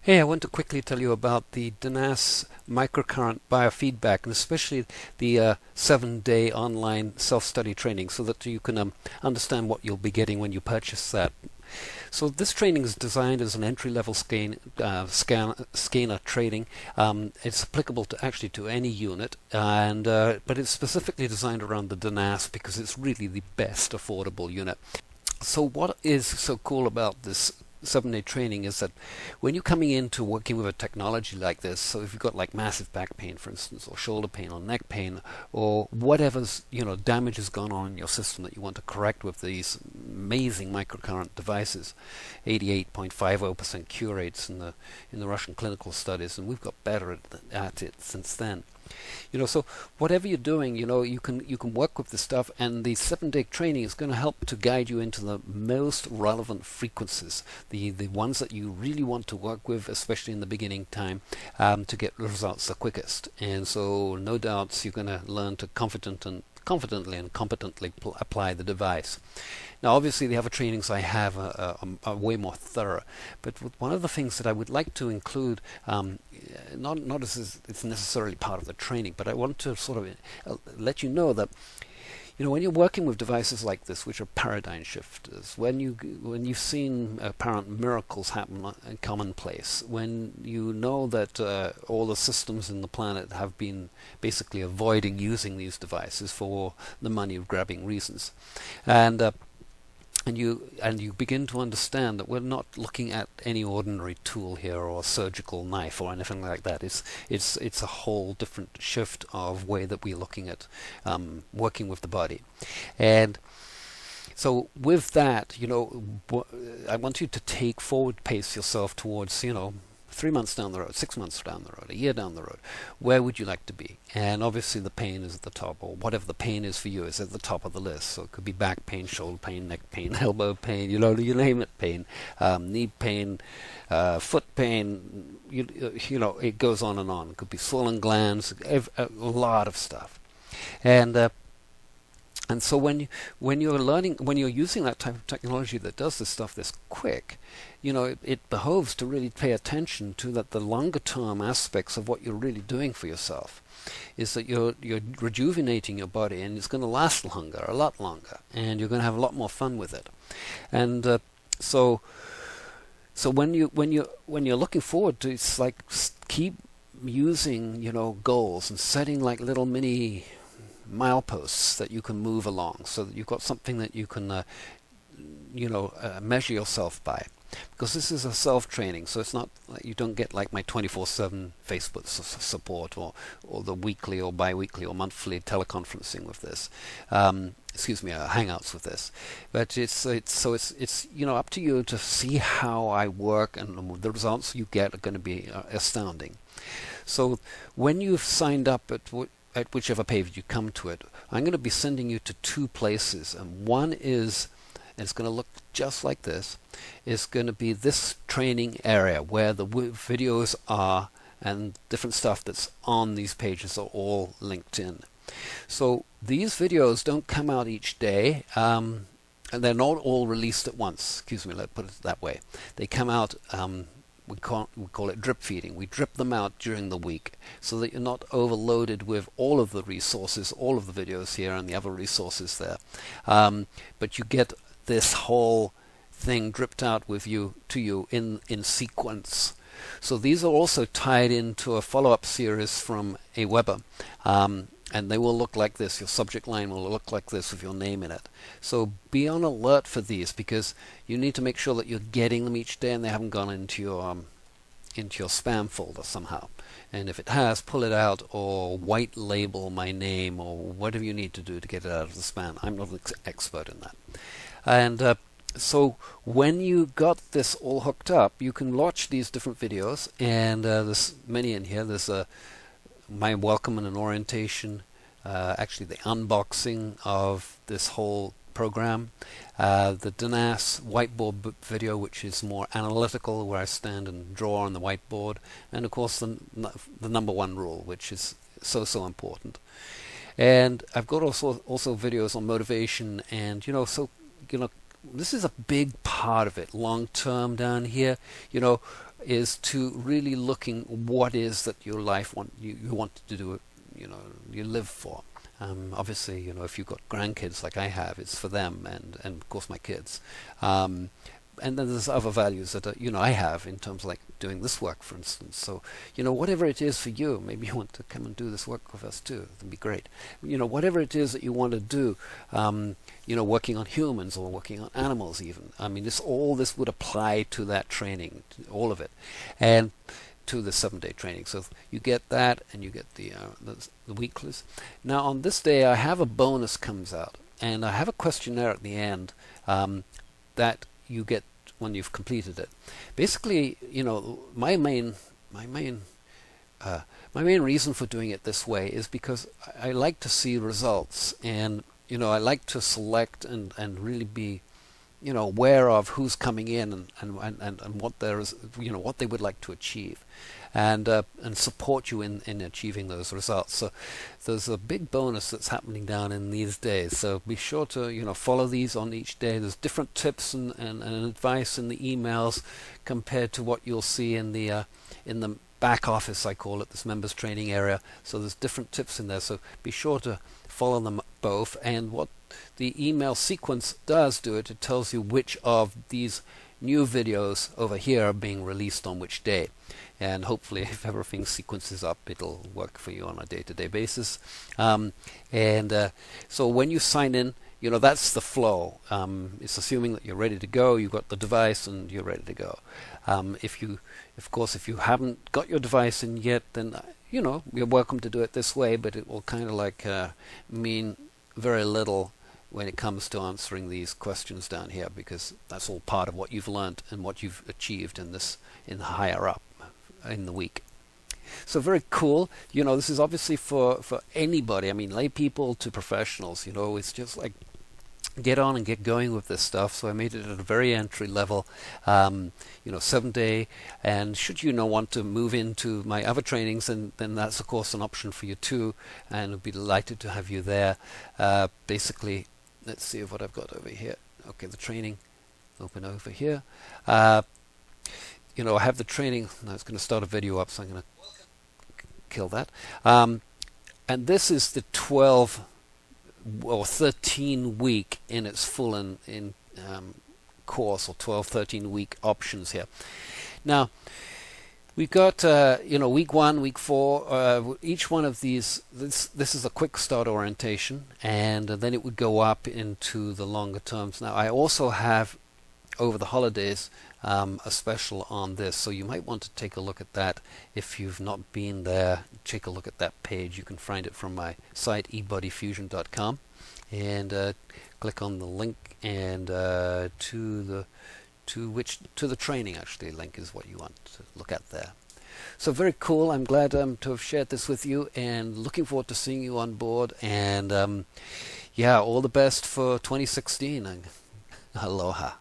Hey, I want to quickly tell you about the DENAS microcurrent biofeedback, and especially the 7-day online self-study training, so that you can understand what you'll be getting when you purchase that. So this training is designed as an entry-level scanner training. It's applicable to actually to any unit, and but it's specifically designed around the DENAS because it's really the best affordable unit. So what is so cool about this 7-day training is that when you're coming into working with a technology like this, so if you've got like massive back pain, for instance, or shoulder pain, or neck pain, or whatever's damage has gone on in your system that you want to correct with these amazing microcurrent devices, 88.50% cure rates in the Russian clinical studies, and we've got better at it since then. So whatever you're doing, you can work with the stuff, and the 7-day training is going to help to guide you into the most relevant frequencies, the ones that you really want to work with, especially in the beginning time, to get results the quickest. And so no doubts you're going to learn to confidently and competently apply the device. Now obviously the other trainings I have are way more thorough, but one of the things that I would like to include, not as it's necessarily part of the training, but I want to sort of let you know that when you're working with devices like this, which are paradigm shifters, when you've seen apparent miracles happen commonplace, when you know that all the systems in the planet have been basically avoiding using these devices for the money-grabbing reasons, and you begin to understand that we're not looking at any ordinary tool here, or a surgical knife, or anything like that. It's a whole different shift of way that we're looking at working with the body. And so with that, I want you to take forward pace yourself towards 3 months down the road, 6 months down the road, a year down the road. Where would you like to be? And obviously the pain is at the top, or whatever the pain is for you is at the top of the list. So it could be back pain, shoulder pain, neck pain, elbow pain, you name it, pain, knee pain, foot pain, it goes on and on. It could be swollen glands, a lot of stuff. And so when you're using that type of technology that does this stuff this quick, it behoves to really pay attention to the longer term aspects of what you're really doing for yourself. Is that you're rejuvenating your body, and it's going to last longer, a lot longer, and you're going to have a lot more fun with it. And so when you're looking forward to, it's like keep using goals and setting like little mini mileposts that you can move along, so that you've got something that you can measure yourself by, because this is a self-training, so it's not like you don't get like my 24/7 Facebook support, or the weekly or bi-weekly or monthly teleconferencing with this, hangouts with this. But it's up to you to see how I work, and the results you get are going to be astounding. So when you've signed up at whichever page you come to it, I'm going to be sending you to 2 places, and one is, it's going to look just like this, is going to be this training area where the videos are, and different stuff that's on these pages are all linked in. So these videos don't come out each day, and they're not all released at once. Excuse me, let's put it that way. They come out, we call it drip feeding. We drip them out during the week, so that you're not overloaded with all of the resources, all of the videos here and the other resources there. But you get this whole thing dripped out to you in sequence. So these are also tied into a follow-up series from AWeber. And they will look like this. Your subject line will look like this with your name in it. So be on alert for these, because you need to make sure that you're getting them each day and they haven't gone into your spam folder somehow. And if it has, pull it out, or white label my name, or whatever you need to do to get it out of the spam. I'm not an expert in that. And so when you got this all hooked up, you can watch these different videos, and there's many in here. There's my welcome and an orientation, actually the unboxing of this whole program, the DENAS whiteboard video, which is more analytical, where I stand and draw on the whiteboard, and of course the number 1 rule, which is so important. And I've got also videos on motivation, and this is a big part of it long term down here. is to really looking what is that your life you want to do, you live for. Obviously, if you've got grandkids like I have, it's for them and of course my kids. And then there's other values that I have in terms of like doing this work, for instance. So whatever it is for you, maybe you want to come and do this work with us too. That'd be great. Whatever it is that you want to do, working on humans or working on animals even. I mean, all this would apply to that training, all of it, and to the 7-day training. So you get that, and you get the weeklies. Now on this day, I have a bonus comes out, and I have a questionnaire at the end that you get when you've completed it. Basically, my main reason for doing it this way is because I like to see results, and I like to select and really be aware of who's coming in and what there is, what they would like to achieve, and support you in achieving those results. So there's a big bonus that's happening down in these days. So be sure to follow these on each day. There's different tips and advice in the emails compared to what you'll see in the back office, I call it, this members training area. So there's different tips in there. So be sure to follow them both. And what the email sequence does it tells you which of these new videos over here are being released on which day. And hopefully, if everything sequences up, it'll work for you on a day-to-day basis. So when you sign in, that's the flow. It's assuming that you're ready to go, you've got the device, and you're ready to go. If you haven't got your device in yet, then you're welcome to do it this way, but it will kind of like mean very little when it comes to answering these questions down here, because that's all part of what you've learned and what you've achieved in the higher up in the week. So very cool. This is obviously for anybody. I mean, lay people to professionals. It's just like get on and get going with this stuff. So I made it at a very entry level, 7-day. And should you want to move into my other trainings, then that's of course an option for you too. And I'd be delighted to have you there. Basically, let's see what I've got over here. Okay, the training, open over here. I have the training. Now it's going to start a video up, so I'm going to kill that. And this is the 12 or 13 week in its full in course, or 12, 13 week options here. Now we've got week 1, week 4. Each one of these, this is a quick start orientation, and then it would go up into the longer terms. Now I also have over the holidays a special on this, so you might want to take a look at that. If you've not been there, take a look at that page. You can find it from my site ebodyfusion.com, and click on the link, and to the training actually link is what you want to look at there. So very cool. I'm glad to have shared this with you, and looking forward to seeing you on board. And yeah, all the best for 2016, and aloha.